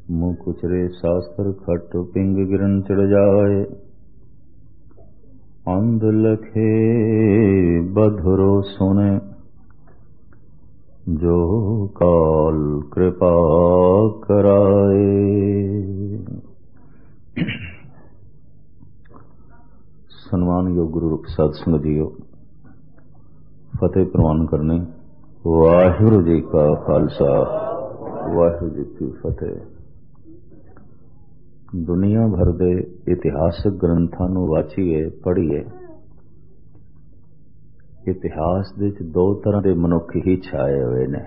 मुँह कुचरे शास्त्र खट पिंग गिरन चढ़ जाए। अंध लखे बधुरो सुने जो काल कृपा कराए। सन्मान योग गुरु साध संगत जीओ, फतेह प्रवान करने। वाहिगुरु जी का खालसा, वाहिगुरु जी की फतेह। दुनिया भर दे इतिहासक ग्रंथां नूं वाचीए पढ़ीए, इतिहास दे विच दो तरह के मनुख ही छाए हुए ने।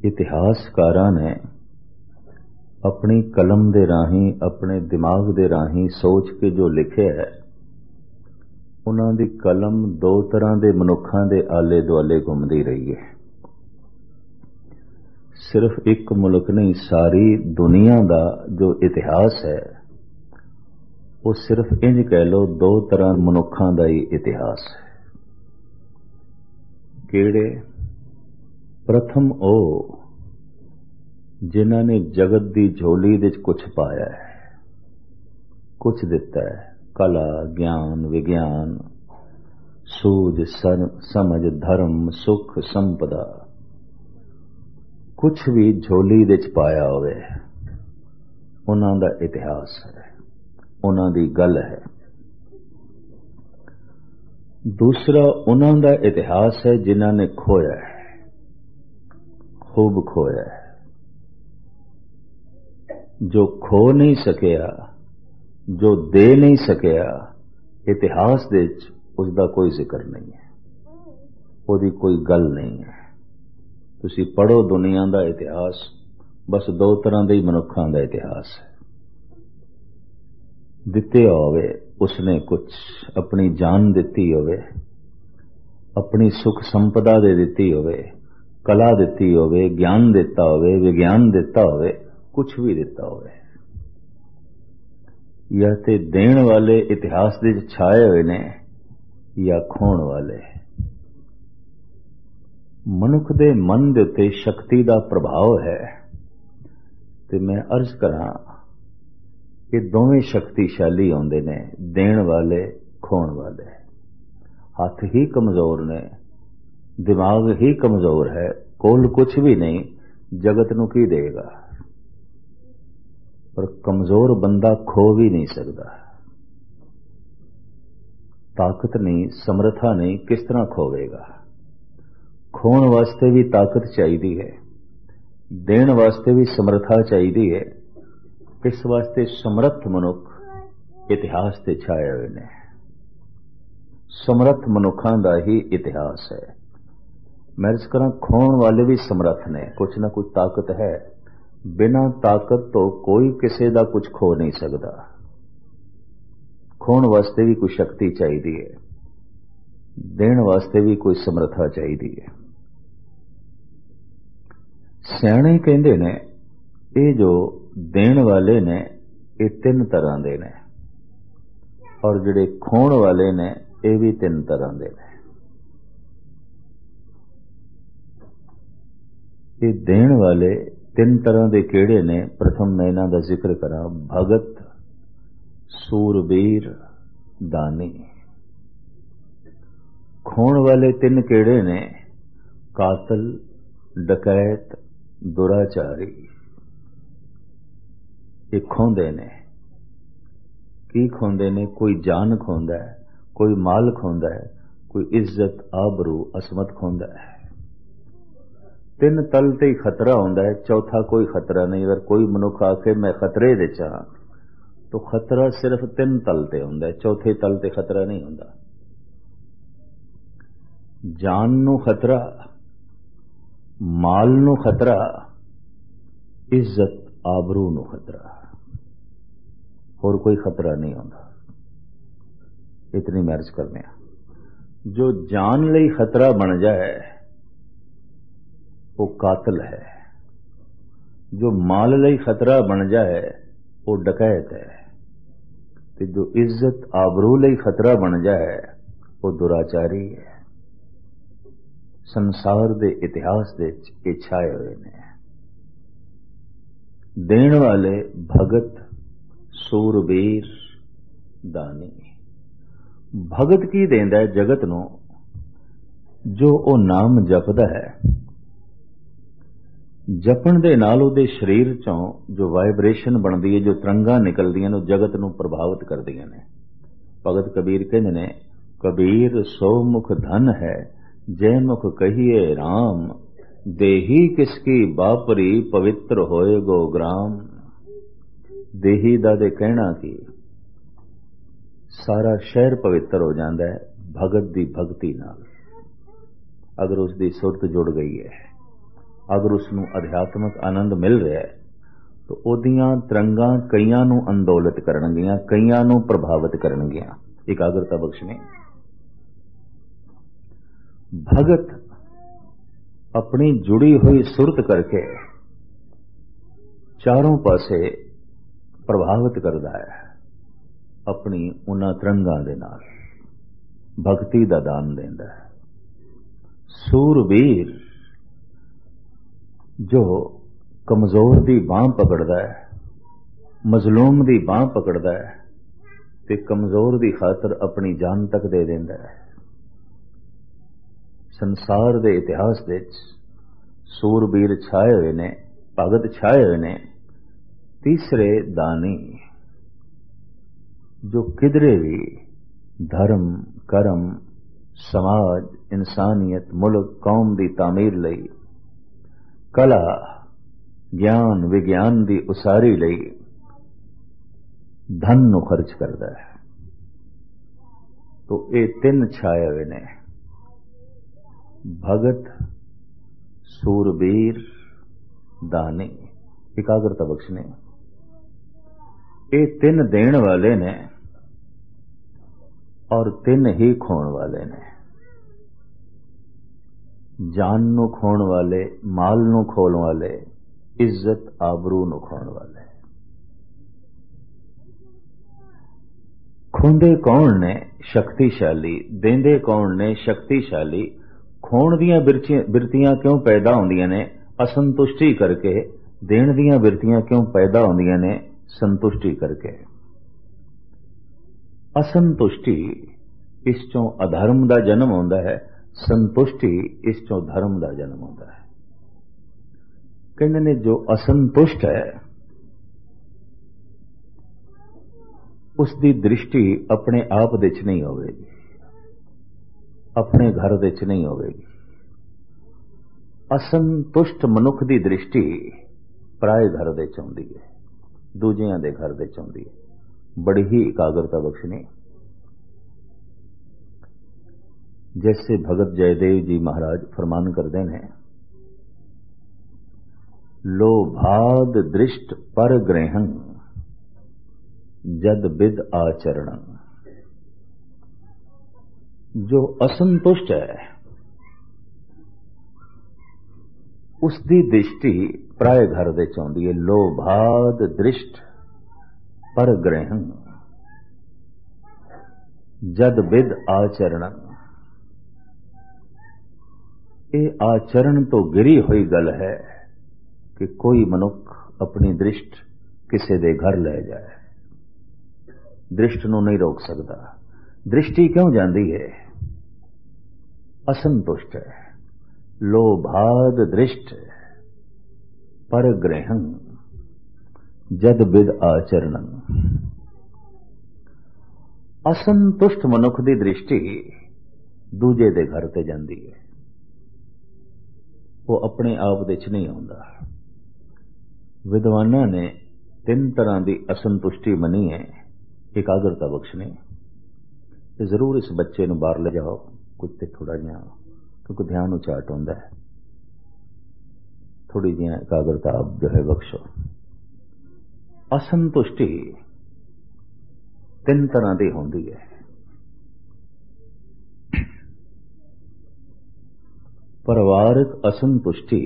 इतिहासकारां ने अपनी कलम दे राही, अपने दिमाग दे राही सोच के जो लिखे है, उन्हां दी कलम दो तरह के मनुखां दे आले दुआले घुमदी रही है। सिर्फ एक मुल्क नहीं, सारी दुनिया का जो इतिहास है वो सिर्फ इंज कह लो दो तरह मनुखां दा ही इतिहास है। किहड़े? प्रथम ओ जिन्हां ने जगत दी झोली दे कुछ पाया है, कुछ दिता है, कला, ज्ञान, विज्ञान, सूझ, समझ, धर्म, सुख, संपदा, कुछ भी झोली दे पाया होवे, उन्हां दा इतिहास है, उन्हां दी गल है। दूसरा उन्हां दा इतिहास है जिन्हां ने खोया है, खूब खोया है। जो खो नहीं सकिया, जो दे नहीं सकिया, इतिहास दे उसका कोई जिक्र नहीं है, उसकी कोई गल नहीं है। तुसी पढ़ो दुनिया का इतिहास, बस दो तरह के मनुखों का इतिहास है। दिते होवे उसने कुछ, अपनी जान दिती होवे, अपनी सुख संपदा दे दिती होवे, कला दिती होवे, ज्ञान दिता होवे, विज्ञान दिता होवे, कुछ भी दिता होवे, या ते देण वाले इतिहास दे छाए हुए ने या खोण वाले। मनुख दे मन दे उत्ते शक्ति दा प्रभाव है, ते मैं अर्ज करा कि दोवें शक्तिशाली होंदे ने, देण वाले, खोण वाले। हाथ ही कमजोर ने, दिमाग ही कमजोर है, कोल कुछ भी नहीं, जगत नूं की देगा। पर कमजोर बंदा खो भी नहीं सकता। ताकत नहीं, समर्था नहीं, किस तरह खोवेगा? खोण वास्ते भी ताकत चाहिए है, देण वास्ते भी समर्था चाहिए है। इस वास्ते समर्थ मनुख इतिहास से छाए हुए ने। समर्थ मनुखां दा ही इतिहास है। मैं इस करा खोण वाले भी समर्थ ने, कुछ ना कुछ ताकत है। बिना ताकत तो कोई किसी दा कुछ खो नहीं सकता। खोण वास्ते भी कोई शक्ति चाहिए है, देण वास्ते भी कोई समर्था चाहिए है। सियाणे कहंदे ने ये जो देण वाले ने ये तीन तरह दे ने, और जिहड़े खोण वाले ने ये भी तीन तरह दे ने। ये देण वाले तीन तरह के केड़े ने? प्रथम मैं इन्हां दा जिक्र करा, भगत, सूरबीर, दानी। खोण वाले तीन केड़े ने? कातल, डकैत, दुराचारी। ये खोंदे ने। की खोंदे ने? कोई जान खोंदा है, कोई माल खोंदा है, कोई इज्जत, आबरू, असमत खोंदा है। तीन तल ते ही खतरा होंदा है, चौथा कोई खतरा नहीं। अगर कोई मनुख आके मैं खतरे दे चाह, तो खतरा सिर्फ तीन तल ते होंदा है, चौथे तल ते खतरा नहीं होंदा। जान नू खतरा, माल नू खतरा, इज्जत, आबरू नू खतरा, और कोई खतरा नहीं होंदा। इतनी मैरिज करने। जो जान लई खतरा बन जाए वो कातल है, जो माल लई खतरा बन जाए वो डकैत है, ते जो इज्जत आबरू लई खतरा बन जाए वो दुराचारी है। संसार दे इतिहास दे छाए हुए ने। देण वाले भगत सूरबीर दानी। भगत की देंदा है जगत नूं, जो वो नाम जपदा है। जपण दे नाल उहदे शरीर चों जो वाइब्रेशन बनदी है, जो तरंगां निकलदियां ने, जगत नूं प्रभावित करदियां ने। भगत कबीर कहंदे ने, कबीर सो मुख धन है जय मुख कहिए राम, देही किसकी बापरी पवित्र होए गो ग्राम। देही दा दे कहना कि सारा शहर पवित्र हो जाता है भगत दी भगती नाल। अगर उसकी सुरत जुड़ गई है, अगर उसनूं अध्यात्मक आनंद मिल रहा है, तो ओदियां तरंगां कईयां नूं अंदोलित करनगियां, कईयां नूं प्रभावित करनगियां। एकाग्रता बख्शनी। भगत अपनी जुड़ी हुई सुरत करके चारों पासे प्रभावित करता है अपनी उन्हां तरंगां दे नाल, भगती दा दान देंदा है। सूरबीर जो कमजोर दी बांह पकड़दा है, मजलूम दी बांह पकड़दा है ते कमजोर दी खातर अपनी जान तक दे देंदा है। संसार दे इतिहास विच सूरबीर छाए हुए ने, भगत छाए हुए ने। तीसरे दानी जो किधरे भी धर्म, कर्म, समाज, इंसानियत, मुल्क, कौम दी तामीर लई, कला, ज्ञान, विज्ञान दी उसारी लई धन नूं खर्च करदा है। तो ये तीन छाए हुए ने, भगत, सूरबीर, दानी। एकाग्रता बख्शने। ये तीन देण वाले ने और तीन ही खोण वाले ने। जान नूं खोण वाले, माल नूं खोण वाले, इज्जत आबरू नूं खोण वाले। खोंदे कौन ने? शक्तिशाली। देंदे कौन ने? शक्तिशाली। खोण दियां बिरतियां क्यों पैदा होंदियां ने? असंतुष्टि करके। देण दियां बिरतियां क्यों पैदा होंदियां ने? संतुष्टि करके। असंतुष्टि इस चों अधर्म दा जन्म होंदा है, संतुष्टि इस चों धर्म दा जन्म होंदा है। कहंदे ने जो असंतुष्ट है उसकी दृष्टि अपने आप दे च नहीं होगी, अपने घर दे च नहीं होगी। असंतुष्ट मनुख की दृष्टि पराए घर दे च आउंदी है, दूजियां दे घर दे च आउंदी है। बड़ी ही एकाग्रता बख्शनी। जैसे भगत जयदेव जी महाराज फरमान करते हैं, लोभाद दृष्ट पर ग्रहण जद बिद आचरण। जो असंतुष्ट है उसकी दृष्टि पराए घर दे च आउंदी है। लोभाद दृष्ट पर ग्रहण जद बिद आचरण। ये आचरण तो गिरी हुई गल है कि कोई मनुख अपनी दृष्ट किसी दे घर ले जाए, दृष्ट नूं नहीं रोक सकता। दृष्टि क्यों जाती है? असंतुष्ट है। लोभाद दृष्ट पर ग्रहण जद बिद आचरण। असंतुष्ट मनुख की दृष्टि दूजे दे घर ते जाती है, वो अपने आप दे च नहीं आउंदा। विद्वानां ने तीन तरह की असंतुष्टि मनी है। एकाग्रता बख्शनी। जरूर इस बच्चे नूं बाहर ले जाओ कुछ ते थोड़ा जिहा, क्योंकि ध्यान उचाट होंदा है। थोड़ी जी एकाग्रता आप जो है बख्शो। असंतुष्टि तीन तरह की होंदी है। परिवारक असंतुष्टि,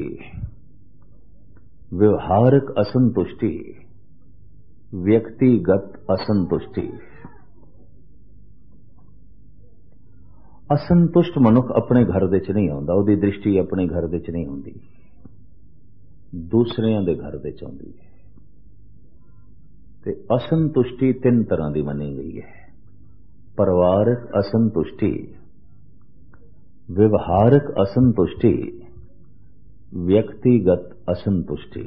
व्यवहारिक असंतुष्टि, व्यक्तिगत असंतुष्टि। असंतुष्ट मनुख अपने घर दे च नहीं आउंदा, उहदी दृष्टि अपने घर दे च नहीं होंदी, दूसरियां दे घर दे च आउंदी है। ते असंतुष्टि तीन तरह की मनी गई है। परिवारक असंतुष्टि, व्यवहारिक असंतुष्टि, व्यक्तिगत असंतुष्टि।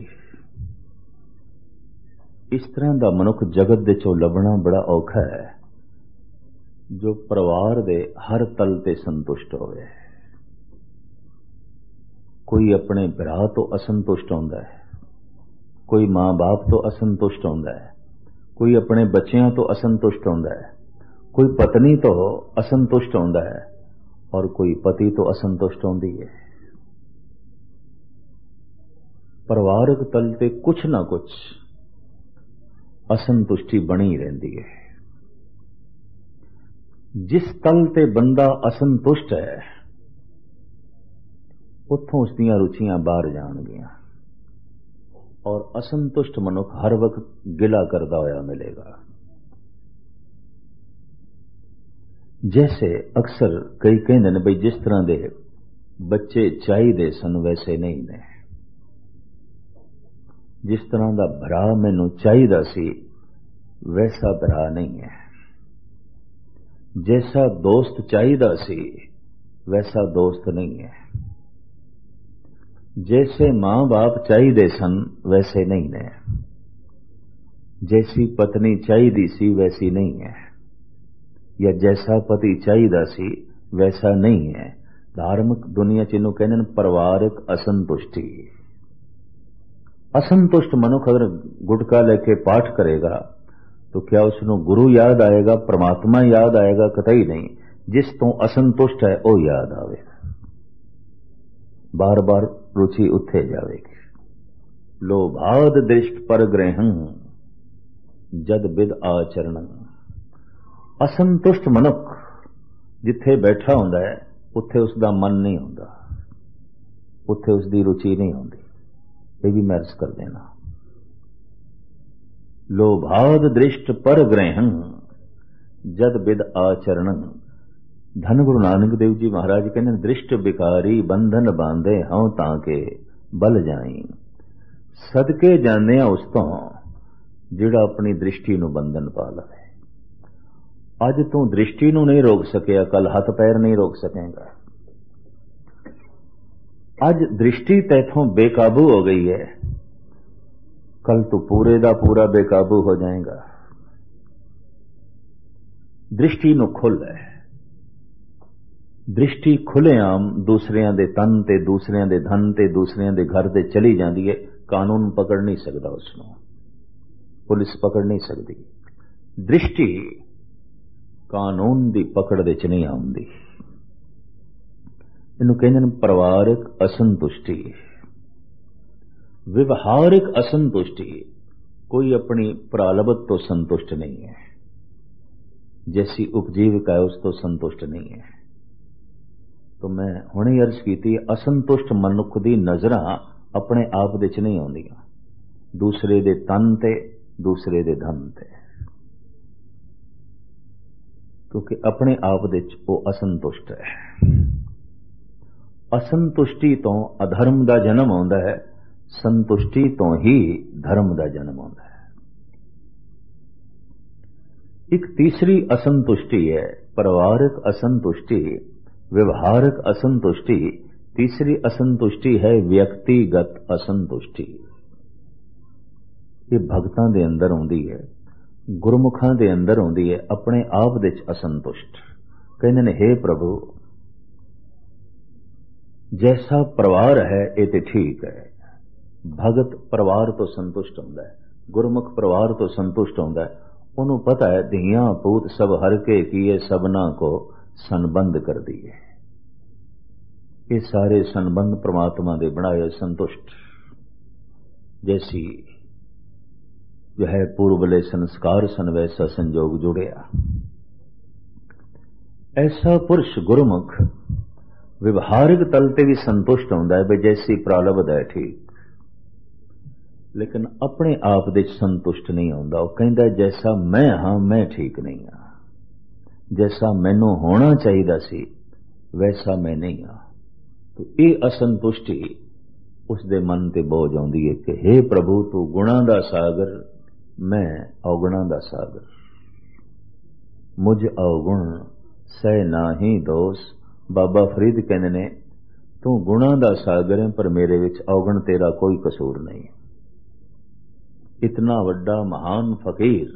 इस तरह का मनुख जगत दे चों लभना बड़ा औखा है जो परिवार दे हर तल ते संतुष्ट होवे। कोई अपने भरा तो असंतुष्ट होंदा है, कोई मां बाप तो असंतुष्ट होंदा है, कोई अपने बच्चों तो असंतुष्ट होंदा है, कोई पत्नी तो असंतुष्ट होंदा है और कोई पति तो असंतुष्ट होंदी है। परिवारक तल ते कुछ ना कुछ असंतुष्टि बनी रहती है। जिस तल ते बंदा असंतुष्ट है उत्थों उसदियां रुचियां बाहर जाणगियां और असंतुष्ट मनुख हर वक्त गिला करदा होया मिलेगा। जैसे अक्सर कई कहंदे ने बई जिस तरह दे बच्चे चाहिए सन वैसे नहीं ने, जिस तरह का भरा मैनू चाहिदा सी वैसा भरा नहीं है, जैसा दोस्त चाहिदा सी वैसा दोस्त नहीं है, जैसे मां बाप चाहिए सन वैसे नहीं है, जैसी पत्नी चाहिदी सी वैसी नहीं है, या जैसा पति चाहिदा सी वैसा नहीं है। धार्मिक दुनिया चिन्हों कहने परिवारिक असंतुष्टि। असंतुष्ट मनुख अगर गुटका लेके पाठ करेगा तो क्या उसको गुरु याद आएगा, परमात्मा याद आएगा? कतई नहीं। जिस तो असंतुष्ट है वो याद आवेगा, बार बार रुचि उत्थे जाएगी। लोभाद दृष्ट पर ग्रहं जद बिद आचरण। असंतुष्ट मनुख जिथे बैठा होंदा है उत्थे उसका मन नहीं होंदा, उत्थे उसकी रुचि नहीं होंदी। ये भी मैरिज कर देना। लोभाद दृष्ट पर ग्रहं जद बिद आचरण। धन गुरु नानक देव जी महाराज कहने दृष्ट बिकारी बंधन बांधे हूं ताके बल जाई। सदके जाने उस तो जिहड़ा अपनी दृष्टि नूं बंधन पा लवे। अज तू दृष्टि नूं नहीं रोक सकिया, कल हथ पैर नहीं रोक सकेगा। अज दृष्टि तैथों बेकाबू हो गई है, कल तू पूरे दा पूरा बेकाबू हो जाएगा। दृष्टि नूं खुल है, दृष्टि खुलेआम दूसरियां दे तन ते दूसरियां दे धन ते दूसरियां दे घर ते चली जाती है। कानून पकड़ नहीं सकता उसनों, पुलिस पकड़ नहीं सकती। दृष्टि कानून दी पकड़ दे च नहीं आउंदी। इन्हूं कहंदे ने परिवारिक असंतुष्टि। व्यवहारिक असंतुष्टि, कोई अपनी प्रालब्ध तो संतुष्ट नहीं है, जैसी उपजीविका है उस तो संतुष्ट नहीं है। तो मैं हुणे अर्ज की असंतुष्ट मनुख दी नजरां अपने आप दे च नहीं आउंदियां, दूसरे दे तन ते दूसरे दे धन ते, क्योंकि अपने आप दे च वो असंतुष्ट है। असंतुष्टि तो अधर्म का जन्म होंदा है, संतुष्टि तो ही धर्म का जन्म होंदा है। एक तीसरी असंतुष्टि है परिवारिक असंतुष्टि, व्यवहारिक असंतुष्टि। तीसरी असंतुष्टि है व्यक्तिगत असंतुष्टि। ये भगतां दे अंदर होंदी है, गुरमुखां दे अंदर होंदी है, अपने आप दे असंतुष्ट। कहंदे ने हे प्रभु जैसा परिवार है ये तो ठीक है। भगत परिवार तो संतुष्ट होंदा है, गुरमुख परिवार तो संतुष्ट होंदा है। उन्होंने पता है धियां पूत सब हर के किए सबना को संबंध कर दिए। ये सारे संबंध परमात्मा दे बनाए संतुष्ट। जैसी जो है पूर्वले संस्कार सन वैसा संजोग जुड़िया। ऐसा पुरुष गुरुमुख व्यवहारिक तल पे भी संतुष्ट होंदा है, भाई जैसी प्रालब्ध है ठीक, लेकिन अपने आप दे संतुष्ट नहीं होंदा। वो कहंदा जैसा मैं हाँ मैं ठीक नहीं हाँ, जैसा मैनू होना चाहिए सी वैसा मैं नहीं हाँ। तो ये असंतुष्टि उसके मन ते बोझ आउंदी है कि हे प्रभु तू गुणा दा सागर मैं अवगुणा दा सागर, मुझ अवगुण सह नाही दोष। बाबा फरीद कहते ने तू गुणा दा सागर है, पर मेरे विच अवगुण तेरा कोई कसूर नहीं। इतना वड्डा महान फकीर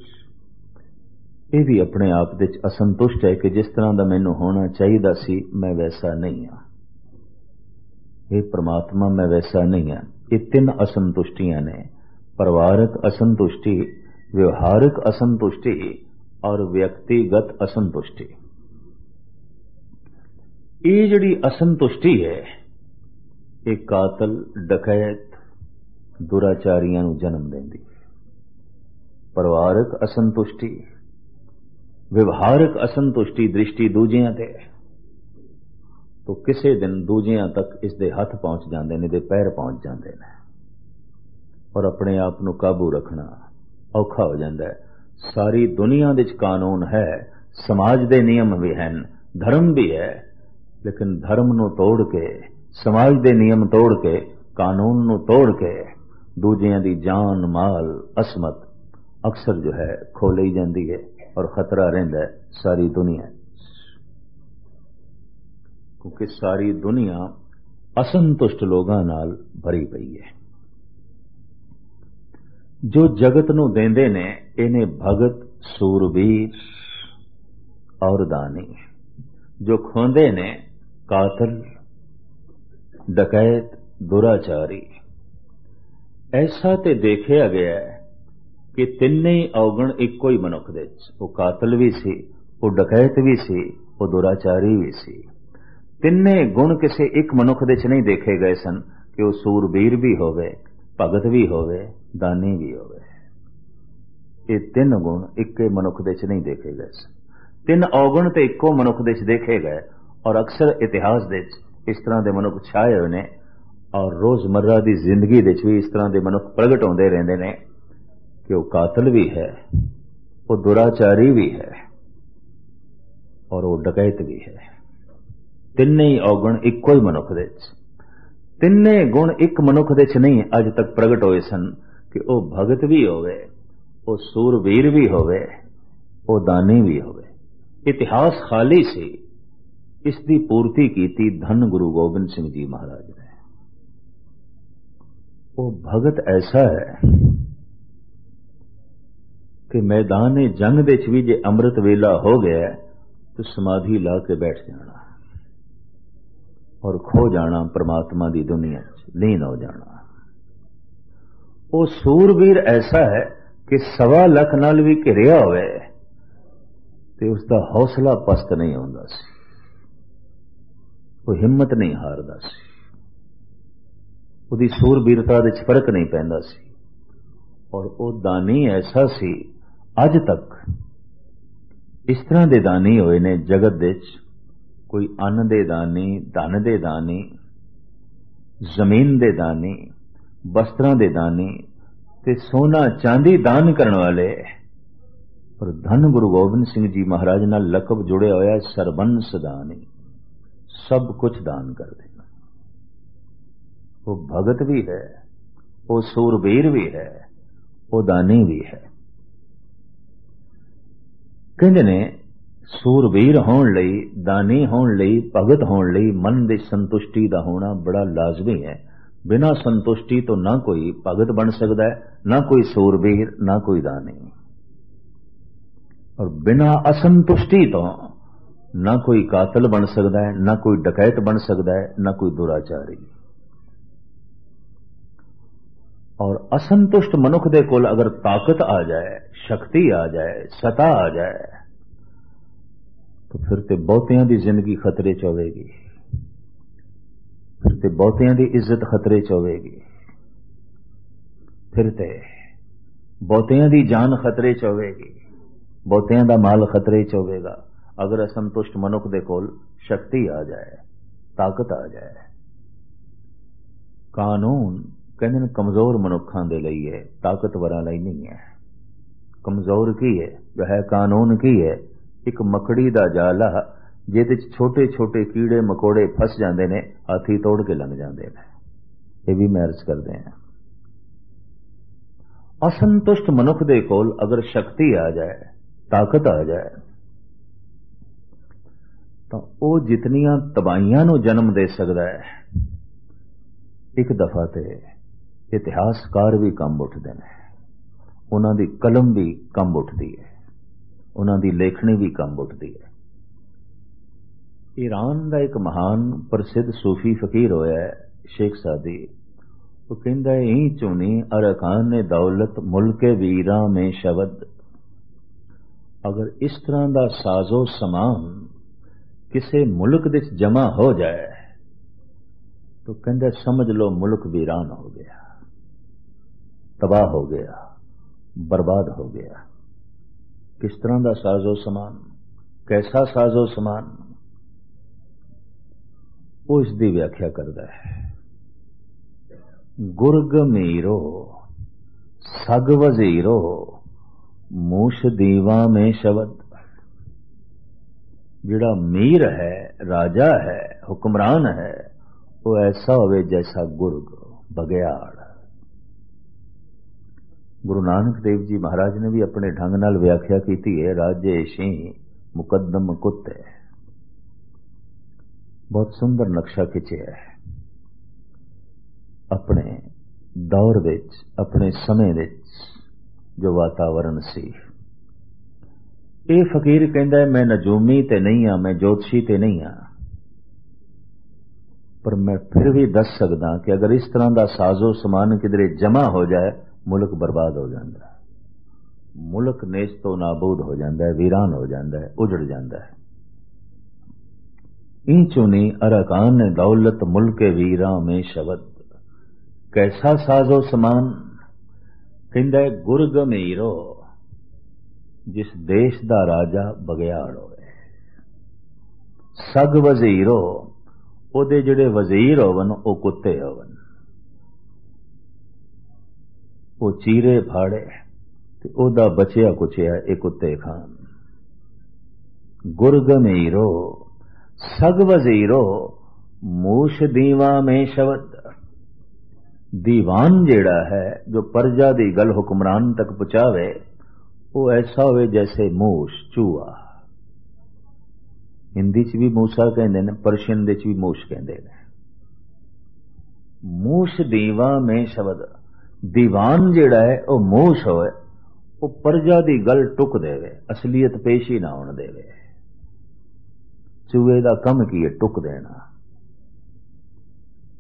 ये भी अपने आप दे असंतुष्ट है कि जिस तरह का मैनू होना चाहिए सी मैं वैसा नहीं हाँ। ये परमात्मा मैं वैसा नहीं हाँ। ये तीन असंतुष्टियां ने, परिवारक असंतुष्टि, व्यवहारिक असंतुष्टि और व्यक्तिगत असंतुष्टि। ये जिहड़ी असंतुष्टि है ये कातल, डकैत, दुराचारियां नूं जन्म देंदी। परिवारक असंतुष्टि, व्यवहारिक असंतुष्टि, दृष्टि दूजियां ते, तो किसी दिन दूजियां तक इसके हथ पहुंच जाते हैं, पैर पहुंच जाते हैं और अपने आप को काबू रखना औखा हो जाता है। सारी दुनिया विच कानून है, समाज के नियम भी हैं, धर्म भी है, लेकिन धर्म नूं तोड़ के, समाज के नियम तोड़ के, कानून नूं तोड़ के दूजियां दी जान, माल, असमत अक्सर जो है खो ली जाती है और खतरा रहिंदा है सारी दुनिया, क्योंकि सारी दुनिया असंतुष्ट लोगों नाल भरी पई है। जो जगत नूं देंदे ने इन्हें भगत, सूरबीर और दानी, जो खोंदे ने कातल, डकैत, दुराचारी। ऐसा ते देखा गया है कि तिन्ने ही अवगुण इको ही मनुख दे, वो कातल भी सी, वो डकैत भी सी, वो दुराचारी भी सी। तिन्ने गुण किसी एक मनुख दे नहीं देखे गए सन कि वो सूरबीर भी होवे, भगत भी होवे, दानी भी होवे। ये तीन गुण इक्के मनुख दे नहीं देखे गए सन। तीन अवगुण तो इको मनुख दे देखे गए और अक्सर इतिहास दे इस तरह के मनुख छाए हुए ने और रोजमर्रा की जिंदगी दे भी इस तरह के मनुख प्रगट होते रहते हैं कि वो कातल भी है, वो दुराचारी भी है और वो डकैत भी है। तिन्ने ही अवगुण इको ही मनुख दे, तिन्ने गुण एक मनुख दे नहीं अज तक प्रगट होए सन कि वो भगत भी होवे, वो सूरवीर भी होवे, वो दानी भी होवे। इतिहास खाली से इसकी पूर्ति की थी धन गुरु गोबिंद सिंह जी महाराज ने। वो भगत ऐसा है कि मैदान जंग दे भी जे अमृत वेला हो गया तो समाधि ला के बैठ जाना और खो जाना परमात्मा की दुनिया लीन हो जाना। वो सूरवीर ऐसा है कि 1.25 लाख नाल भी घिरिया होवे तो उसका हौसला पस्त नहीं होता सी, वो हिम्मत नहीं हारदा सी, उसकी सूरबीरता दे फर्क नहीं पैंदा सी। और वो दानी ऐसा सी, अज तक इस तरह के दानी होए ने जगत दे, कोई अन्न दे दानी, धन दे दानी, जमीन दे दानी, वस्त्रां दे दानी ते सोना चांदी दान करने वाले। और धन गुरु गोबिंद सिंह जी महाराज नाल लकब जुड़े होया सरबंस दानी, सब कुछ दान कर देना। वो भगत भी है, वो सूरबीर भी है, वो दानी भी है। कहते ने सूरबीर होने लई, दानी होने लई, भगत होने लई मन की संतुष्टि का होना बड़ा लाजमी है। बिना संतुष्टि तो ना कोई भगत बन सकता है, ना कोई सूरबीर, ना कोई दानी। और बिना असंतुष्टि तो ना कोई कातल बन सकता है, ना कोई डकैत बन सकता है, ना कोई दुराचारी। और असंतुष्ट मनुख दे कोल अगर ताकत आ जाए, शक्ति आ जाए, सता आ जाए तो फिर ते बहुतियां दी जिंदगी खतरे च होवेगी, फिर ते बहुतियां दी इज्जत खतरे च होवेगी, फिर ते बहुतियां दी जान खतरे च होवेगी, बहुतियां दा माल खतरे च होवेगा। अगर असंतुष्ट मनुख दे कोल शक्ति आ जाए, ताकत आ जाए। कानून कहते कमजोर मनुखों के लिए है, ताकतवरां लई नहीं है। कमजोर की है जो है कानून की है, एक मकड़ी का जाला जिहदे छोटे छोटे कीड़े मकोड़े फस जाते हैं, हाथी तोड़ के लंघ जाते हैं। ये भी मैं अर्ज करते हैं। असंतुष्ट मनुख दे कोल अगर शक्ति आ जाए, ताकत आ जाए, तो वह जितनियां तबाहियां नूं जन्म दे सकता है, एक दफा ते इतिहासकार भी कंब उठते हैं, उन्हां दी कलम भी कंब उठती है, उन्हां दी लेखनी भी कंब उठती है। ईरान का एक महान प्रसिद्ध सूफी फकीर होया है शेख सादी, वो कहता है ही चुनी अरकान ने दौलत मुल्के वीरा में शब्द। अगर इस तरह का साजो समान किसी मुल्क दे जमा हो जाए तो कहता समझ लो मुल्क वीरान हो गया, तबाह हो गया, बर्बाद हो गया। किस तरह का साजो समान, कैसा साजो समान, वो इसकी व्याख्या करता है। गुरग मीरो सग वजीरो मूश दीवा में शब्द। जिहड़ा मीर है, राजा है, हुक्मरान है, वो ऐसा होवे जैसा गुरग, बगयाड़। गुरु नानक देव जी महाराज ने भी अपने ढंग नाल व्याख्या की है, राजे शी मुकदम कुत्ते। बहुत सुंदर नक्शा खिंचिया है अपने दौर विच, अपने समय विच जो वातावरण सी। ये फकीर कहता है मैं नजूमी ते नहीं हाँ, मैं ज्योतिषी ते नहीं हाँ, पर मैं फिर भी दस सकदा कि अगर इस तरह का साजो समान किधरे जमा हो जाए मुल्क बर्बाद हो जाता है, मुल्क नेस्त तो नाबूद हो जाता है, वीरान हो जाता है, उजड़ जाता है। ई चुनी अरकान ने दौलत मुल्के वीरा में शब्द। कैसा साजो समान, कहंदा है गुरग मीरो जिस देश दा राजा बगयाड़ होवे, सग वजीरो ओदे जिहड़े वजीर होवन ओ कुत्ते होवन, ओ चीरे फाड़े ते ओदा बचिया कुचिया ए कुत्ते खान। गुरग मीरो सग वजीरो मूश दीवा में शब्द। दीवान जेड़ा है जो प्रजा दी गल हुक्मरान तक पहुंचावे, वो ऐसा होवे जैसे मूश, चूहा। हिंदी च भी मूसा कहते हैं, पर्शियन दे च भी मूश कहते हैं। मूश दीवा में शब्द। दीवान जेड़ा है वो मूश होवे, वो प्रजा दी गल टुक देवे, असलियत पेश ही ना होने देवे। चूहे दा कम की है टुक देना,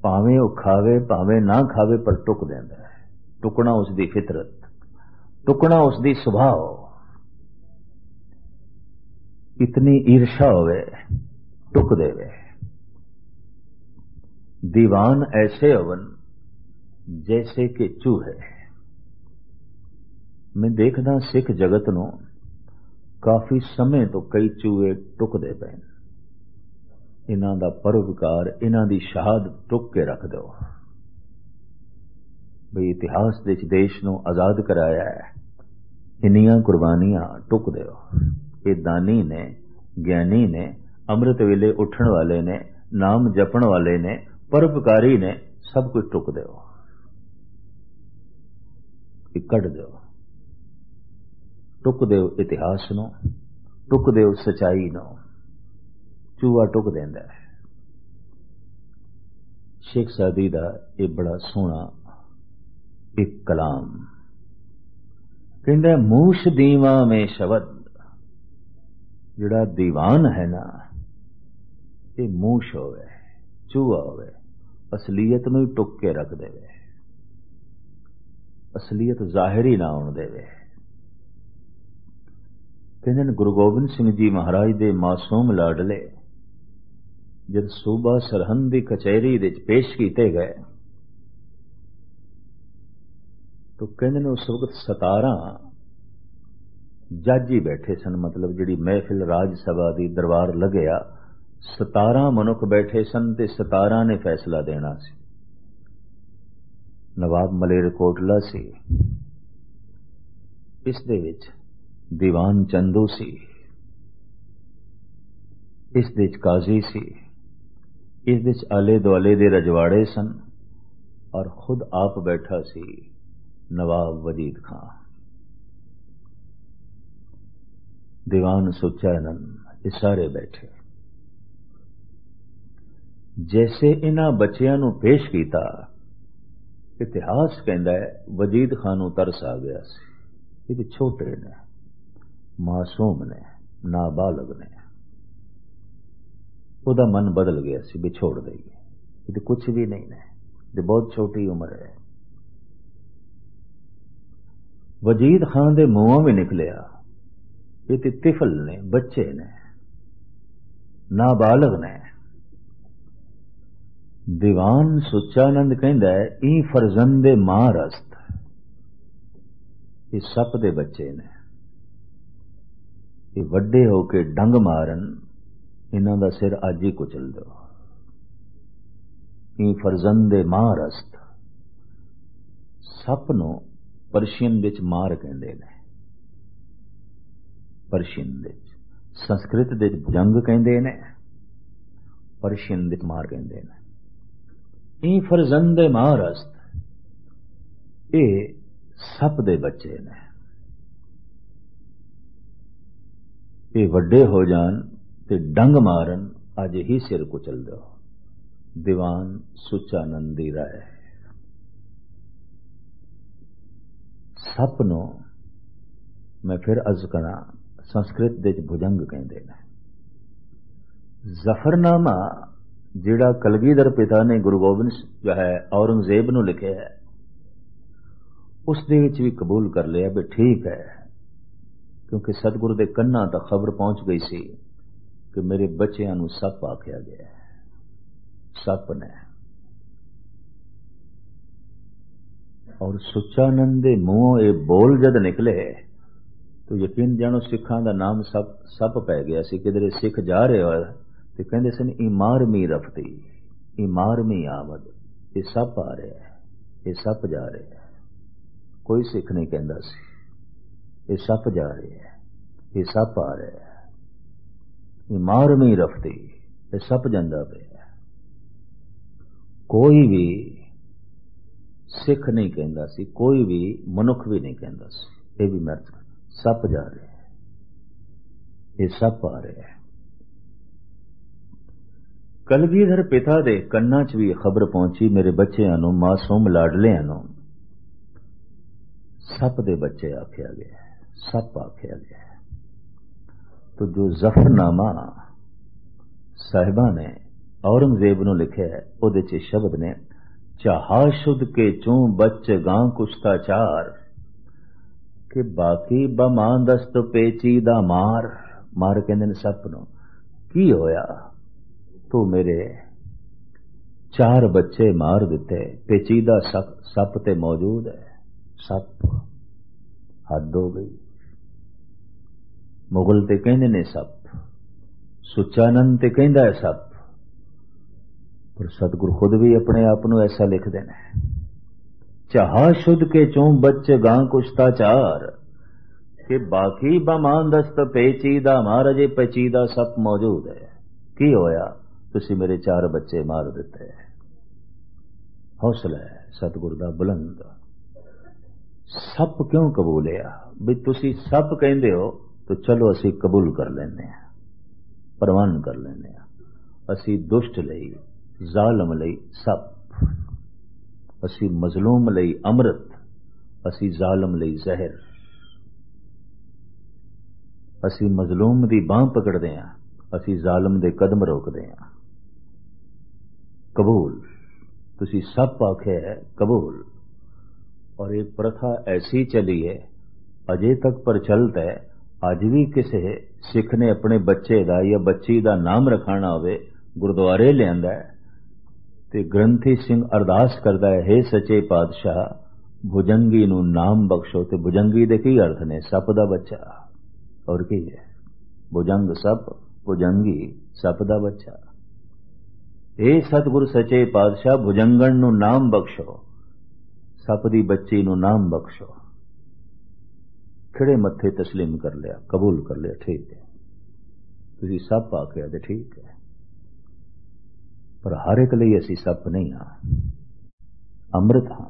भावें वो खावे भावें ना खावे पर टुक देंदा है। टुकना उसकी फितरत, टुकना उसकी स्वभाव। इतनी ईर्षा होवे टुक देवे। दीवान ऐसे होवन जैसे कि चूहे। मैं देखदा सिख जगत नूं काफी समय तो कई चूहे टुकदे पे। इन्हां दा परोपकार, इन्हां दी शहादत टुक के रख दो भई इतिहास दे देश नूं आजाद कराया है, इन्नियां कुर्बानियां टुक दो। ये दानी ने, ज्ञानी ने, अमृत वेले उठण वाले ने, नाम जपण वाले ने, परोपकारी ने, सब कुछ टुक दो, कट दो। टुक दो इतिहास नूं, टुक दो सच्चाई नूं। चूहा टुक देंदा है। शेख सादी दा ये बड़ा सोहना एक कलाम कहंदा मूश दीवा में शब्द। जिहड़ा दीवान है ना, ये मूश होवे, चूहा होवे, असलियत नूं ही टुक के रख देवे, असलियत जाहिर ही ना होण देवे। कहंदे ने गुरु गोबिंद सिंह जी महाराज दे मासूम लाडले जब सूबा सरहंद की कचहरी विच पेश किए गए तो कहंदे ने उस वक्त 17 जज ही बैठे सन। मतलब जिहड़ी महफिल राज सभा दी दरबार लगया, 17 मनुख बैठे सन ते 17 ने फैसला देना सी। नवाब मलेरकोटला सी, इस दे विच दीवान चंदू सी, इस दे विच काजी सी, इस दे आले दुआले दे रजवाड़े सन और खुद आप बैठा सी नवाब वजीद खां, दीवान सुचानंद, ये सारे बैठे। जैसे इन्हां बच्चियां नूं पेश कीता, इतिहास कहता है वजीद खां नूं तरस आ गया सी। ये भी छोटे ने, मासूम ने, नाबालग ने। उहदा मन बदल गया सी भी छोड़ देगी, ये कुछ भी नहीं ने, ये बहुत छोटी उम्र है। वजीद खां दे मुंहों भी निकलिया, ये ते तिफल ने, बच्चे ने, नाबालग ने। दीवान सुचानंद कहंदा है ई फरजंदे मां रस्त, ये सप दे बच्चे ने, ये वड्डे होके डंग मारन, इन्हां दा सिर अज ही कुचल दो। ई फरजंदे मां रस्त, सप नूं पर्शियन विच मार कहंदे ने, पर्शियन विच, संस्कृत विच भुजंग कहंदे ने, पर्शियन विच मार कहंदे ने। ई फरजंदे मां रस्त, ये सप दे बच्चे ने, ये वड्डे हो जान ते डंग मारन, अज ही सिर कुचल दो। दीवान सुचानंद दी राय। सप नूं मैं फिर अर्ज करा, संस्कृत दे भुजंग कहंदे ने। जफरनामा जिहड़ा कलगीधर पिता ने गुरु गोबिंद जो है औरंगजेब नूं लिखिया है, उस दे विच भी कबूल कर लिया भी ठीक है, क्योंकि सतगुरु दे कन्नां तक खबर पहुंच गई सी कि मेरे बच्चियां नूं सप आखिया गया है, सप ने। और सुचानंद दे मुंहों ये बोल जद निकले तो यकीन जानो सिखां दा नाम सप पै गया सी। किधरे सिख जा रहे हो तो कहंदे सन इमारमी रफती, इमारमी आमद, ये सप आ रहा है, ये सप जा रहे है। कोई सिख नहीं कहंदा सी ये सप जा रहे है, ये सप आ रहे है। इमारमी रफती, ये सप जांदा पे। कोई भी सिख नहीं कहंदा सी, कोई भी मनुख भी नहीं कहंदा सी, ये भी मैं सप जा रहे हैं, ये सप आ रहे हैं। कलगीधर पिता दे कन्ना च भी खबर पहुंची, मेरे बच्चों नूं, मासूम लाडलियां नूं सप दे बच्चे आख्या गया, सप आख्या गया। तो जो जफरनामा साहिबा ने औरंगजेब नूं लिखिया है, उहदे च शब्द ने चाहा शुद्ध के चूं बच गां कुश्ता चार, कि बाकी बमान दस्त पेचीदा मार। मार कहंदे ने सप नूं, की होया तू मेरे 4 बच्चे मार दिते, पेचीदा सप ते मौजूद है। सप, हद हो गई। मुगल ते कहंदे ने सप, सुचानंद ते कहंदा है सप, पर सतगुरु खुद भी अपने आप नूं ऐसा लिखदे ने। चाहा शुद्ध के चूं बच गां कुश्ता चार, कि बाकी बमान दस्त पेचीदा मार, अजे पेचीदा सप मौजूद है। की होया तुसी मेरे 4 बच्चे मार दिते। हौसला है सतगुरु दा बुलंद। सप क्यों कबूलिया भी तुसी सप कहंदे हो तो चलो असी कबूल कर लेने, प्रवान कर लेने। असी दुष्ट लई, जालम लई सप, असी मजलूम लई अमृत, असी जालम लई जहर। असी मजलूम दी बांह पकड़दे हां, असी जालम दे कदम रोकदे हां। कबूल, तुसी सप आखे है, कबूल। और एक प्रथा ऐसी चली है, अजे तक प्रचलित है। अज भी किसी सिख ने अपने बच्चे दा या बच्ची दा नाम रखाना होवे, गुरुद्वारे लियांदा है ते ग्रंथी सिंह अरदास करदा है, हे सच्चे पातशाह भुजंगी नूं नाम बख्शो। ते भुजंगी दे की अर्थ ने? सप दा बच्चा। और की है? भुजंग सप, भुजंगी सप दा बच्चा। हे सतगुरु सच्चे पातशाह भुजंगण नूं नाम बख्शो, सप दी बच्ची नूं नाम बख्शो। खिड़े मत्थे तस्लीम कर लिया, कबूल कर लिया, ठीक है तुसी सप आखिया ते ठीक है, पर हर एक लई असी सप नहीं हाँ, अमृत हाँ।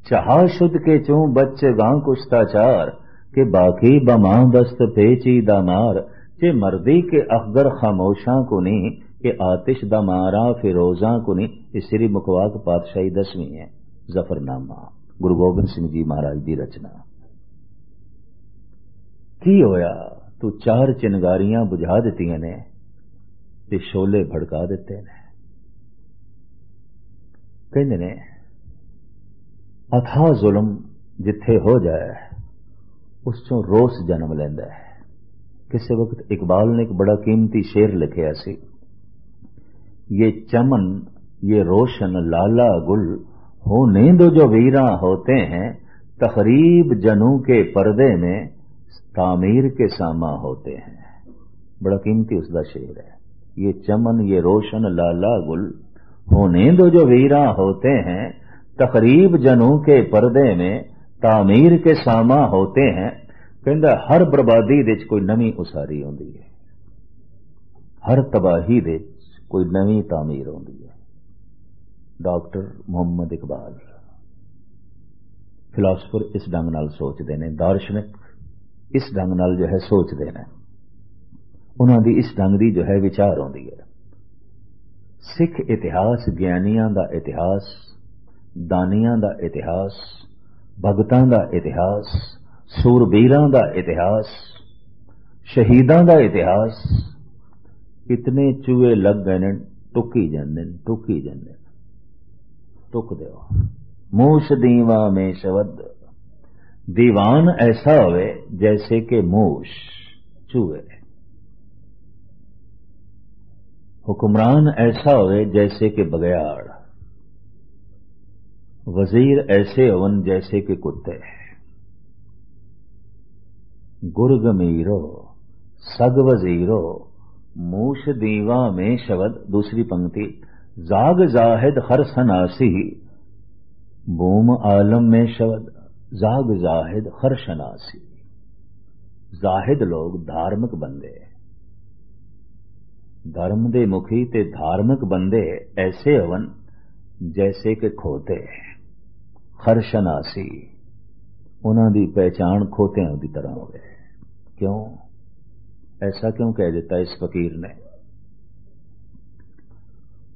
चाहा शुद्ध के चूं बच्चे गां कुश्ताचार के बाकी बमां दस्त पेचीदा मार चे मर्दी के अखगर खामोशां को नहीं के आतिश दा मारा फिरोजा को नहीं। ये श्री मुखवाक पातशाही 10वीं है जफरनामा गुरु गोबिंद सिंह जी महाराज की रचना। की होया तू 4 चिनगारियां बुझा दित्तियां ने ते शोले भड़का दिते ने। कहंदे ने अथा जुल्म जिथे हो जाए उस चों रोस जन्म लैंदा है। किसी वक्त इकबाल ने एक बड़ा कीमती शेर लिखिया सी, ये चमन ये रोशन लाला गुल होने दो जो वीरा होते हैं तकरीब जनू के पर्दे में तामीर के सामा होते हैं। बड़ा कीमती उसका शेर है। ये चमन ये रोशन लाला गुल होने दो जो वीरा होते हैं तकरीब जनू के पर्दे में तामीर के सामा होते हैं। कहंदा हर बर्बादी दे कोई नवी उसारी होंदी है, हर तबाही दे कोई नवी तामीर होंदी है। डॉक्टर मोहम्मद इकबाल फिलासफर इस ढंग नाल सोचते हैं, दार्शनिक इस ढंग नाल जो है सोचते हैं, उन्हां दी इस ढंग दी जो है विचार होंदी है। सिख इतिहास ज्ञानियां दा इतिहास, दानियां दा इतिहास, भगतां दा इतिहास, सूरबीरां दा इतिहास, शहीदां दा इतिहास। इतने चूहे लग गए ने टुकी जांदे टुकी जांदे टुक दो। मूश दीवा में शब्द दीवान ऐसा होवे जैसे कि मूश चूहे, हुक्मरान ऐसा होवे जैसे कि बगयाड़, वजीर ऐसे होवन जैसे कि कुत्ते। गुर्ग मीरो सग वजीरो मूश दीवा में शब्द। दूसरी पंक्ति जाग जाहिद हर सनासी बूम आलम में शब्द जाग जाहिद हर शनासी। जाहिद लोग धार्मिक बंदे, धर्म दे मुखी ते धार्मिक बंदे ऐसे हवन जैसे कि खोते। हर शनासी उन्हां दी पहचान खोतियां दी तरह होवे। क्यों ऐसा क्यों कह देता इस फकीर ने?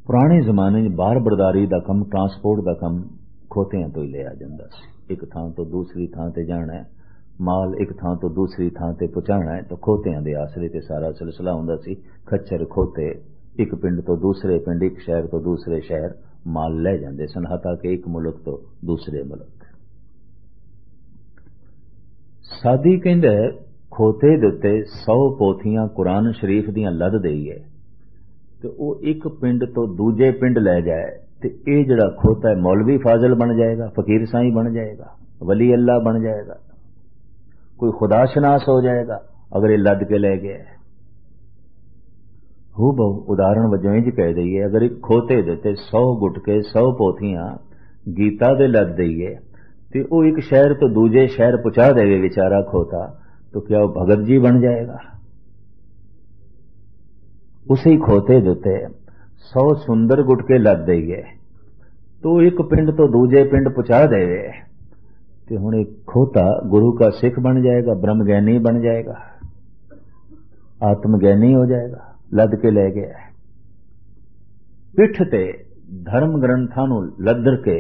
पुराने जमाने बाहर बरदारी का कम, ट्रांसपोर्ट का कम खोतियां तो ही लिया जाता सी। एक थां तो दूसरी थां ते जाना है, माल एक थां तो दूसरी थां ते पहुंचाना है तो खोतियां दे आसरे ते सारा सिलसिला हुंदा सी। खच्चर खोते एक पिंड तो दूसरे पिंड, एक शहर तो दूसरे शहर माल ले जाते सन, हता कि एक मुल्क तो दूसरे मुल्क। सादी कहंदा खोते दे उत्ते 100 पोथियां कुरान शरीफ दियां लद देईए तो वो एक पिंड तो दूजे पिंड ले जाए तो ये जड़ा खोता है मौलवी फाजिल बन जाएगा, फकीर साईं बन जाएगा, वली अल्लाह बन जाएगा, कोई खुदाशनास हो जाएगा अगर ये लद के ले गया। हूँ बहु उदाहरण वजों इंज कह दईए, अगर एक खोते देते 100 गुटके 100 पोथियां गीता दे लद दईए तो वो एक शहर तो दूजे शहर पहुंचा देवे बेचारा खोता, तो क्या वो भगत जी बन जाएगा? उसे ही खोते देते 100 सुंदर गुटके लद देंगे तो एक पिंड तो दूजे पिंड पहुंचा देवे तो हुण एक खोता गुरु का सिख बन जाएगा, ब्रह्मज्ञानी बन जाएगा, आत्मज्ञानी हो जाएगा। लद के ले गया पिठ ते धर्म ग्रंथां नूं लद्दर के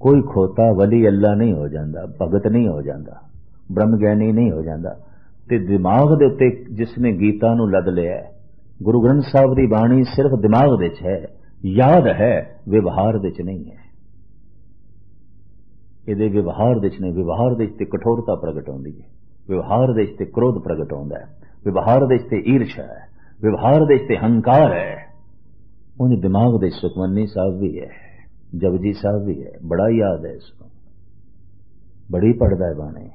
कोई खोता वली अल्लाह नहीं हो जाता, भगत नहीं हो जाता, ब्रह्मज्ञानी नहीं हो जाता। ते दिमाग दे उत्ते जिसने गीता नूं लद लिया, गुरु ग्रंथ साहब दी बाणी सिर्फ दिमाग दे च है, याद है, व्यवहार दे च नहीं है। इहदे व्यवहार दे च नहीं, व्यवहार दे च कठोरता प्रगट होंदी है, व्यवहार दे च क्रोध प्रगट होंदा है, व्यवहार दे च ईर्षा है, व्यवहार दे च हंकार है। उन दिमाग दे सुखमनी साहब भी है, जपजी साहब भी है, बड़ा याद है इसको, बड़ी पढ़दा है बाणी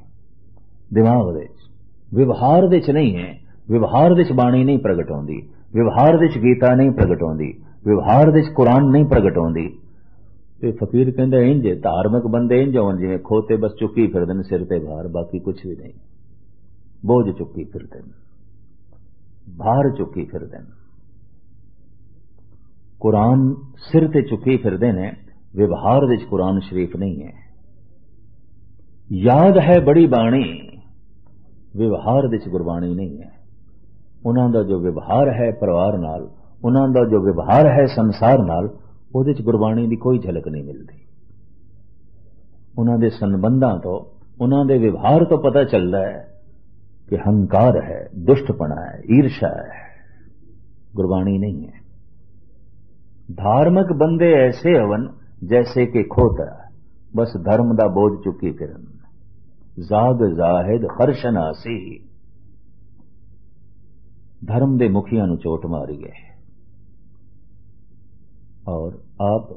दिमाग दे। व्यवहार दे च नहीं है, व्यवहार दे च बाणी नहीं प्रगट होंदी, व्यवहार दे च गीता नहीं प्रगट होंदी, व्यवहार दे च कुरान नहीं प्रगट होंदी। ते फकीर कहंदा इंज धार्मिक बंदे इंज होण जिवें खोते बस चुक्की फिरदे ने सिर ते भार, बाकी कुछ भी नहीं, बोझ चुक्की फिरदे ने, भार चुक्की फिरदे ने, कुरान सिर ते चुक्की फिरदे ने, व्यवहार दे च कुरान शरीफ नहीं है। याद है बड़ी बाणी, व्यवहार दे च गुरबाणी नहीं है। उन्हां दा जो व्यवहार है परिवार नाल, उन्हां दा जो व्यवहार है संसार नाल, उहदे च गुरबाणी दी कोई झलक नहीं मिलती। उन्हां दे संबंधां तो, उन्हां दे व्यवहार तो पता चलता है कि हंकार है, दुष्टपना है, ईर्षा है, गुरबाणी नहीं है। धार्मिक बंदे ऐसे हवन जैसे कि खोता, बस धर्म दा बोझ चुकी फिरन। जाग जाहिद खरशनासी, धर्म दे मुखिया नूं चोट मारी है। और आप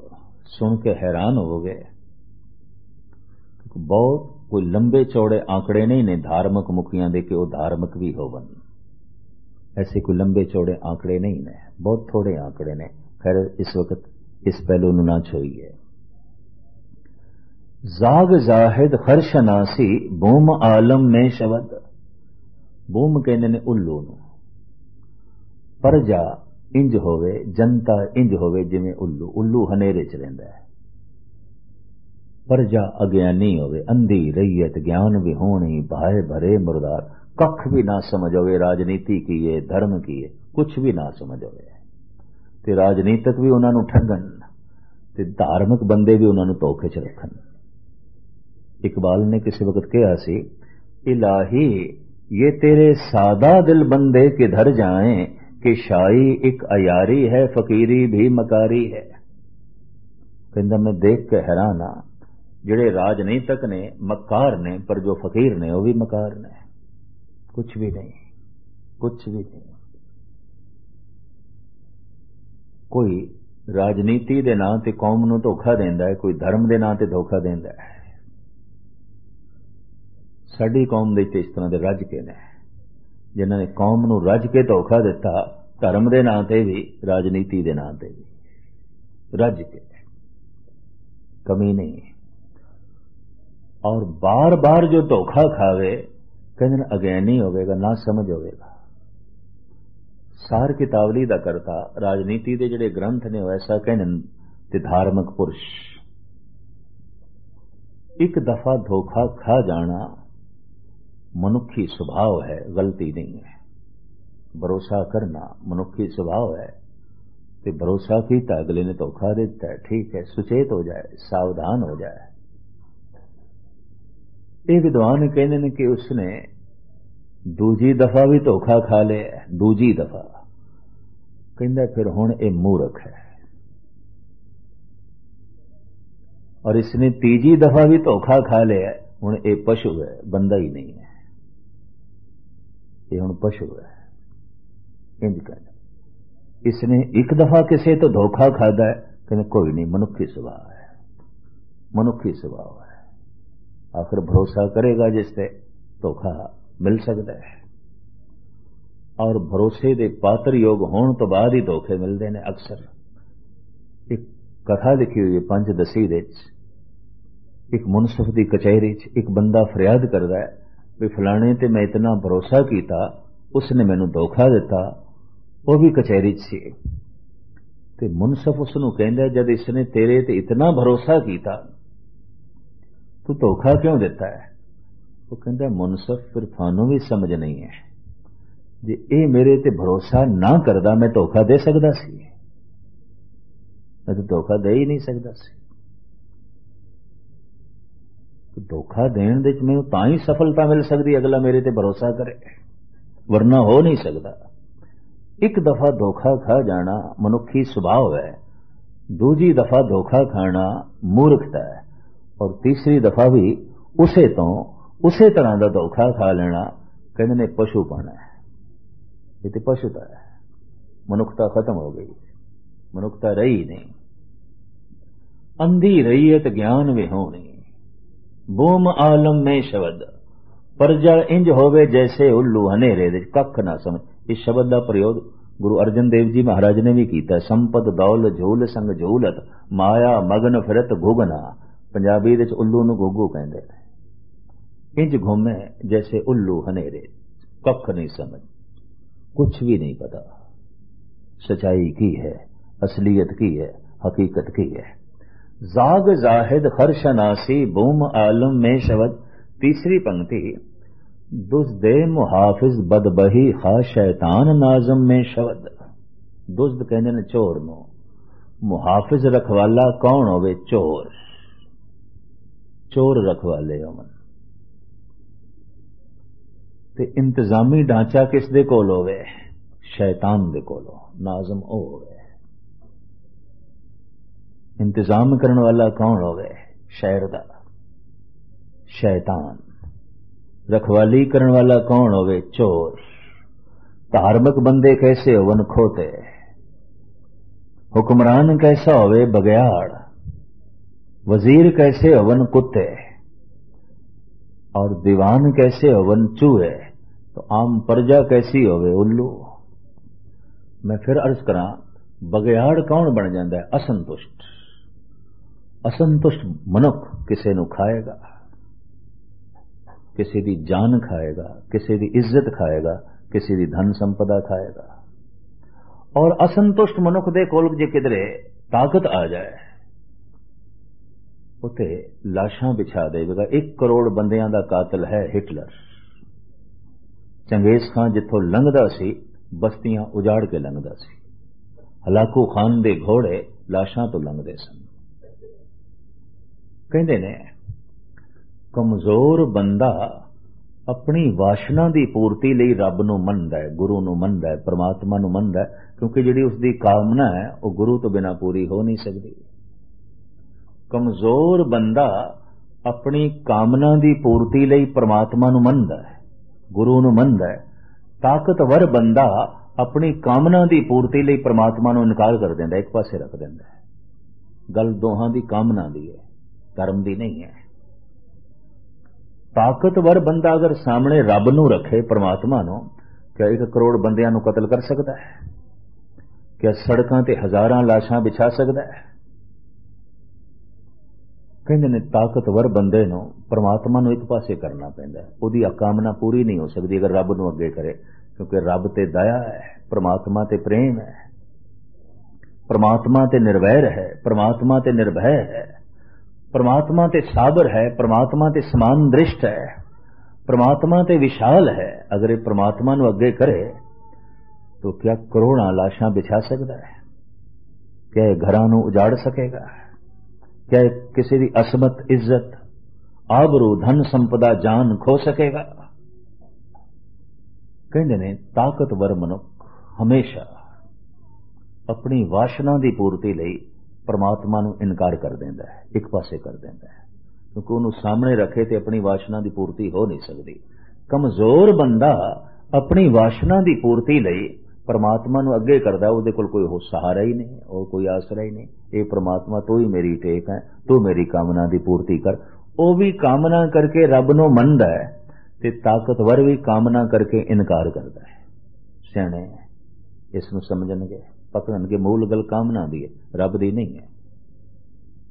सुन के हैरान होगे, बहुत कोई लंबे चौड़े आंकड़े नहीं ने धार्मिक मुखिया दे कि वो धार्मिक भी होवन। ऐसे कोई लंबे चौड़े आंकड़े नहीं ने, बहुत थोड़े आंकड़े ने। खैर इस वक्त इस पहलू नूं ना छोइए। जाग जाहिद खरशनासी, बूम आलम में शबद। बूम कहने ने उल्लू नूं। प्रजा इंज होवे, जनता इंज होवे जिवें उल्लू। उल्लू हनेरे च रहिंदा है। प्रजा अज्ञानी होवे, अंधी रैयत ज्ञान विहोणी, भाए भरे मुरदार। कख भी ना समझ होवे राजनीति की है, धर्म की है, कुछ भी ना समझ होवे। ते राजनीतिक भी उन्हां नूं ठगन, ते धार्मिक बंदे भी उन्हां नूं धोखे च रखन। इकबाल ने किसी वक्त कहा सी, इलाही ये तेरे सादा दिल बंदे किधर जाएं, कि शाही एक अयारी है, फकीरी भी मकारी है। कहंदा मैं देख के हैरान हां, जिहड़े राजनीतिक ने मकार ने, पर जो फकीर ने वो भी मकार ने। कुछ भी नहीं, कुछ भी नहीं। कोई राजनीति दे नां ते कौम नूं धोखा देंदा है, कोई धर्म दे नां ते धोखा देंदा है। साडी कौम दे इस तरह दे रज के ने, जिन्हां ने कौम नूं रज के धोखा दिता, धर्म दे नां ते भी, राजनीति दे नां ते भी रज के, कमी नहीं। और बार बार जो धोखा खावे, कहते अज्ञानी होवेगा, ना समझ होवेगा। सार कितावली दा करता, राजनीति दे जिहड़े ग्रंथ ने ऐसा कहने ते धार्मिक पुरुष। एक दफा धोखा खा जाना मनुखी स्वभाव है, गलती नहीं है। भरोसा करना मनुखी स्वभाव है। ते भरोसा कीता, अगले ने धोखा देता है, ठीक है, सुचेत हो जाए, सावधान हो जाए। ये विद्वान कहते हैं कि उसने दूजी दफा भी धोखा खा लिया, दूजी दफा। कहंदा फिर हुण ये मूर्ख है। और इसने तीजी दफा भी धोखा खा लिया, हुण ये पशु है, बंदा ही नहीं है। ये हुण पशु है, इंज कहना। इसने एक दफा किसी तो धोखा खादा है, कहने कोई नहीं, मनुखी स्वभाव है, मनुखी स्वभाव है। आखिर भरोसा करेगा जिससे धोखा मिल सकता है। और भरोसे दे पात्र योग होने तो बाद ही धोखे मिलते हैं अक्सर। एक कथा लिखी हुई है पंच दसी दे, एक मुनसिफ की कचहरी च एक बंदा फरियाद करता है भी फलाने ते मैं इतना भरोसा किया, उसने मैनू धोखा दिता, वो भी कचहरी च सी। ते मुनसिफ उसनू कहंदा जद इसने तेरे ते इतना भरोसा किया, तू धोखा क्यों देता है? वो कहता मुनसिफ फिर थानू भी समझ नहीं है, जे ये मेरे ते भरोसा ना करदा मैं धोखा दे सकदा सी? मैं तो धोखा दे ही नहीं सकदा सी। तो धोखा देने दे मैं तां ही सफलता मिल सकती अगला मेरे ते भरोसा करे, वरना हो नहीं सकता। एक दफा धोखा खा जाना मनुखी स्वभाव है, दूजी दफा धोखा खाना मूर्खता है, और तीसरी दफा भी उसे तरह का धोखा खा लेना कहने ने पशुपन है। ये तो पशुता है, मनुखता खत्म हो गई, मनुखता रही नहीं। अंधी रैयत ज्ञान विहोणी, बूम आलम में शब्द, प्रजा इंज होवे जैसे उल्लू हनेरे दे कख ना समझ। इस शब्द का प्रयोग गुरु अर्जन देव जी महाराज ने भी किया। संपद दौल झूल संग झूलत, माया मगन फिरत घुगना। पंजाबी दे उल्लू नूं घुग्गू कहंदे। इंज घूमे जैसे उल्लू हनेरे, कख नहीं समझ, कुछ भी नहीं पता सच्चाई की है, असलियत की है, हकीकत की है। जाग जाहिद खरशनासी, बूम आलम में शब्द, तीसरी पंक्ति, दुज़्दे मुहाफिज बदबही खा शैतान नाज़म में शवद। दुज़्द कहते ने चोर नो, मुहाफिज रखवाला कौन होवे? चोर। चोर रखवाले होवन ते इंतजामी ढांचा किस दे कोल होवे? शैतान दे कोल हो। नाज़म ओ होवे। इंतजाम करने वाला कौन होवे? शहर दा शैतान। रखवाली करने वाला कौन होवे? चोर। धार्मिक बंदे कैसे होवन? खोते। हुक्मरान कैसा होवे? बगयाड़। वजीर कैसे होवन? कुत्ते। और दीवान कैसे होवन? चूहे। तो आम प्रजा कैसी होवे? उल्लू। मैं फिर अर्ज करा, बगयाड़ कौन बन जाता है? असंतुष्ट। असंतुष्ट मनुख किसी नू खाएगा, किसी दी जान खाएगा, किसी दी इज्जत खाएगा, किसी दी धन संपदा खाएगा। और असंतुष्ट मनुख दे कोल जे किधरे ताकत आ जाए, उते लाशां बिछा देगा। 1 करोड़ बंदियां दा कातिल है हिटलर। चंगेज खां जिथों लंघदा सी बस्तियां उजाड़ के लंघदा सी। हलाकू खान दे घोड़े लाशां तो लंघदे सन। कहंदे ने कमजोर बंदा अपनी वासना की पूर्ति ਲਈ रब ਨੂੰ ਮੰਨਦਾ है, गुरु ਨੂੰ ਮੰਨਦਾ है, परमात्मा ਨੂੰ ਮੰਨਦਾ है, क्योंकि जिहड़ी उसकी कामना है वह गुरु तो बिना पूरी हो नहीं सकती। कमजोर बंदा अपनी कामना की पूर्ति ਲਈ परमात्मा ਨੂੰ ਮੰਨਦਾ है, गुरु ਨੂੰ ਮੰਨਦਾ है। ताकतवर बंदा अपनी कामना की पूर्ति ਲਈ परमात्मा ਨੂੰ इनकार कर देंदा, एक पासे रख देंदा है। गल दोहां की कामना की है, धर्म की नहीं है। ताकतवर बंदा अगर सामने रब नू रखे, परमात्मा नू, क्या 1 करोड़ बंदियां नू कतल कर सकता है? क्या सड़कां ते हजारां लाशां बिछा सकता है? कहंदे ने ताकतवर बंदे नू परमात्मा नू एक पासे करना पैंदा है। उहदी कामना पूरी नहीं हो सकती अगर रब नू अगे करे, क्योंकि रब ते दया है, परमात्मा ते प्रेम है, परमात्मा ते निर्वैर है, परमात्मा ते निर्भय है, परमात्मा ते साबर है, परमात्मा ते समान दृष्ट है, परमात्मा ते विशाल है। अगर ये परमात्मा नू अगे करे तो क्या करोड़ां लाशां बिछा सकता है? क्या घरां नू उजाड़ सकेगा? क्या किसी की असमत इज्जत आबरू धन संपदा जान खो सकेगा? कहंदे ने ताकतवर मनुख हमेशा अपनी वासना की पूर्ति लई परमात्मा नू इनकार कर देंदा है, एक पासे कर देंदा है, क्योंकि उन्होंने सामने रखे तो अपनी वासना की पूर्ति हो नहीं सकती। कमजोर बंदा अपनी वासना की पूर्ति लई परमात्मा नू अगे करदा, उहदे कोल कोई हो सहारा ही नहीं और कोई आसरा ही नहीं। ये परमात्मा तू ही मेरी टेक है, तू मेरी कामना की पूर्ति कर। वो भी कामना करके रब नू मनदा है ते ताकतवर भी कामना करके इनकार करता है। सियाणे इसनू समझणगे, पकड़नगे मूल गल कामना दी है, रब दी नहीं है।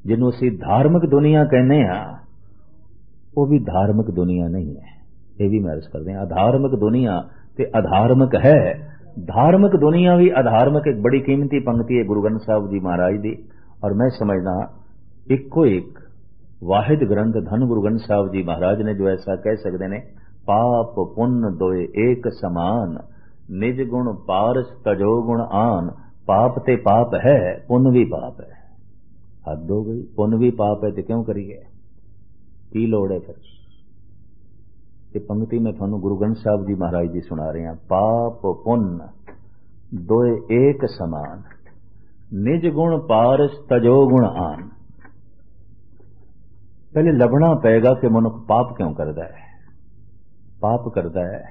जिन्हों असीं धार्मिक दुनिया कहने वो भी धार्मिक दुनिया नहीं है। ये भी मैं अर्ज करते हैं, अधार्मिक दुनिया ते अधार्मिक है। धार्मिक दुनिया भी अधार्मिक एक बड़ी कीमती पंक्ति है गुरु ग्रंथ साहब जी महाराज दी। और मैं समझना इको एक वाहिद ग्रंथ धन गुरु ग्रंथ साहब जी महाराज ने जो ऐसा कह सकते ने, पाप पुण्य दोए एक समान, निज गुण पारस तजो गुण आन। पाप ते पाप है, पुण्य भी पाप है। हद हो गई, पुण्य भी पाप है तो क्यों करिए, की लोड़ है फिर? ये पंक्ति में थानू गुरु ग्रंथ साहब जी महाराज जी सुना रहे हैं। पाप पुण्य दोए एक समान, निज गुण पारस तजो गुण आन। पहले लभना पड़ेगा कि मनुख पाप क्यों करता है। पाप करता है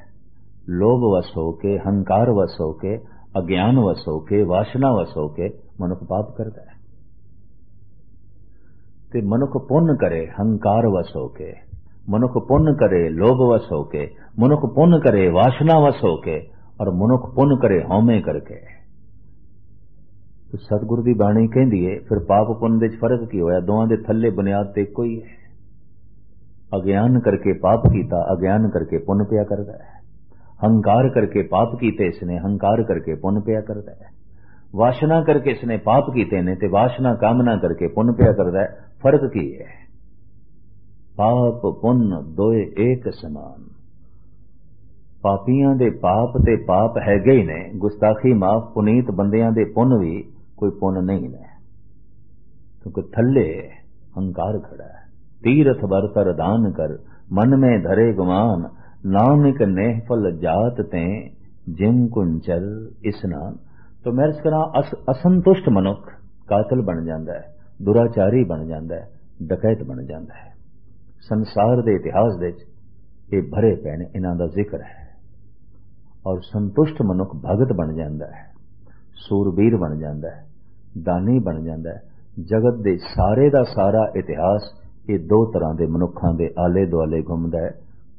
लोभ वश होके, हंकार वश होके, अज्ञान वश होके, वासना वश होके मनुख पाप करता है। ते मनुख पुण्य करे हंकार वश होके, मनुख पुण्य करे लोभ वश होके, मनुख पुण्य करे वासना वश होके, और मनुख पुण्य करे हौमे करके। तो सतगुरु की बाणी कहती है फिर पाप पुण्य दे फर्क की होया? दोवां दे थल्ले बुनियाद ते इको ही है। अज्ञान करके पाप कीता, अज्ञान करके पुण्य पिया करता है। हंकार करके पाप कीते इसने, हंकार करके पुण्य पिया करता है। वासना करके इसने पाप कीते ने ते वासना कामना करके पुण्य पिया करता है। फर्क की है? पाप पुण्य दोए एक समान। पापियां दे पाप ते पाप हैगे ही ने, गुस्ताखी माफ, पुनीत बंदियां दे पुण्य भी कोई पुण्य नहीं ने, क्योंकि थल्ले हंकार खड़ा है। तीरथ बरतर दान कर, मन में धरे गुमान, नानक नेह फल जात ते, जिम कुंचल स्नान। तो मैं इस तरह असंतुष्ट मनुख कातल बन जाता है, दुराचारी बन जाता है, डकैत बन जाता है। संसार के इतिहास दे ये भरे पे ने, इन्हां दा जिक्र है। और संतुष्ट मनुख भगत बन जाता है, सूरबीर बन जाता है, दानी बन जाता है। जगत दे सारे दा सारा इतिहास ये दो तरह के मनुखों के आले दुआले घूमता है,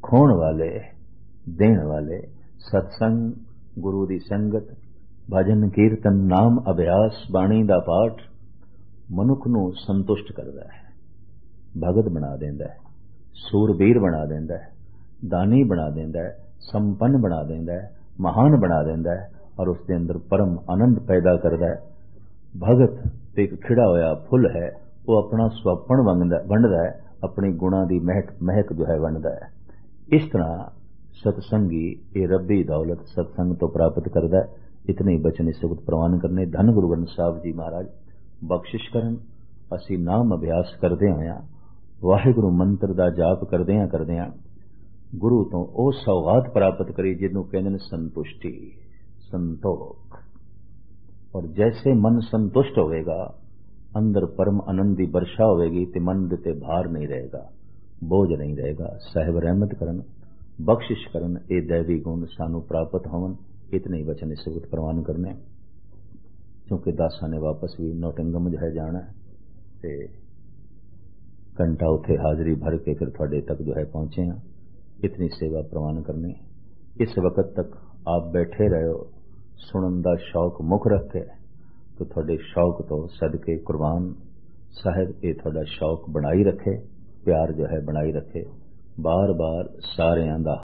खोण वाले, देण वाले। सत्संग, गुरु की संगत, भजन कीर्तन, नाम अभ्यास, बाणी का पाठ मनुख नूं संतुष्ट करता है, भगत बना देंदा है, सूरबीर बना देंदा है, दानी बना देंदा है, संपन्न बना देंदा है, महान बना देंदा है, और उसके अंदर परम आनंद पैदा करता है। भगत एक खिड़ा होया फुल है, वो अपना स्वपन वंडदा है, अपनी गुणा की महक जो है वंडदा है। इस तरह सत्संगी ये रब्बी दौलत सत्संग तो प्राप्त करता है। इतने ही बचन इस वक्त प्रवान करने। धन गुरु ग्रंथ साहब जी महाराज बख्शिश करन। असी नाम अभ्यास करदे होया वाहिगुरु मंत्र का जाप करदियां गुरु तो वो सौगात प्राप्त करी जिन्हों कहते संतुष्टि, संतोख। और जैसे मन संतुष्ट होगा, अंदर परम आनंद की वर्षा होगी, तो मन दे भार नहीं रहेगा, बोझ नहीं रहेगा। साहिब रहमत करन, बख्शिश करन, ये दैवी गुण सानू प्राप्त होवन। इतने ही वचन इस वक्त प्रवान करने, क्योंकि दासा ने वापस भी नौटिंगम जो है जाना है, तो घंटा उथे हाजरी भर के फिर थोड़े तक जो है पहुंचे हैं। इतनी सेवा प्रवान करने। इस वक्त तक आप बैठे रहो, सुनन दा शौक मुख रखे, तो थोड़े शौक तो सदके कुर्बान साहिब ये थोड़ा शौक बनाई रखे, प्यार जो है बनाई रखे। बार बार सारियां दा